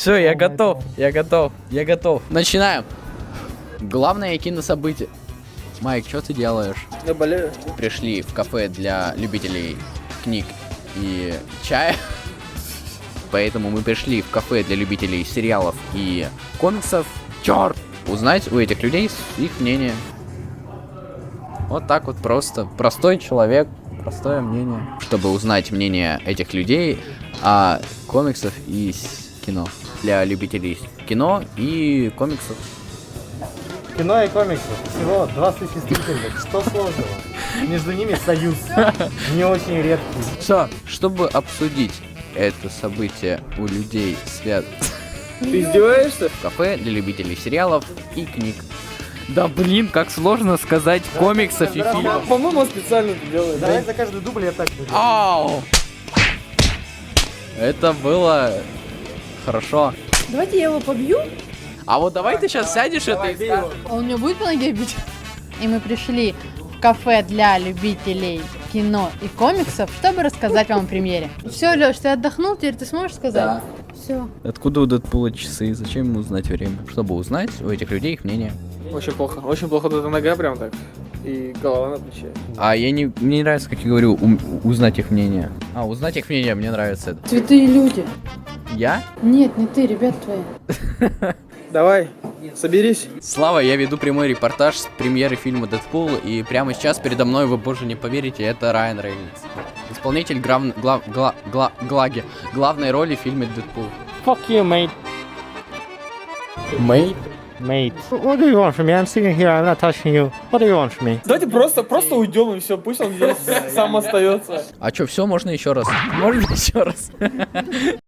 Все, я готов, я готов, я готов. Начинаем. Главное кинособытие. Майк, что ты делаешь? Я болею. Пришли в кафе для любителей книг и чая. Поэтому мы пришли в кафе для любителей сериалов и комиксов. Черт! Узнать у этих людей их мнение. Вот так вот просто. Простой человек, простое мнение. Чтобы узнать мнение этих людей о комиксах и кино. Для любителей кино и комиксов. Кино и комиксы. Всего два существительных. Что сложного? Между ними союз. Не очень редкий. Все, чтобы обсудить это событие у людей Ты издеваешься? в кафе для любителей сериалов и книг. Да блин, как сложно сказать комиксов и фильмов. По-моему, он специально это делает. Давай за каждый дубль я так буду. Ау! Это было хорошо. Давайте я его побью. А вот давай ты сейчас сядешь это и скажешь. А он меня будет по ноге бить? И мы пришли в кафе для любителей кино и комиксов, чтобы рассказать вам о премьере. Все, Лёш, ты отдохнул, теперь ты сможешь сказать? Да. Все. Откуда у Дэдпула часы? Зачем ему узнать время? Чтобы узнать у этих людей их мнение. Очень плохо. Очень плохо вот эта нога прям так. И голова на плече. А мне не нравится, как я говорю, узнать их мнение. А, узнать их мнение, мне нравится это. Святые люди. Я? Нет, не ты, ребят твои. Давай, соберись. Слава, я веду прямой репортаж с премьеры фильма «Дэдпул», и прямо сейчас передо мной, вы боже не поверите, это Райан Рейнольдс. Исполнитель главной роли в фильме «Дэдпул». Fuck you, mate. Мэй? Mate. What do you want from me? I'm sitting here, I'm not touching you. What do you want from me? Давайте просто уйдем и все. Пусть он здесь сам остается. А чё, все, можно еще раз? Можно еще раз?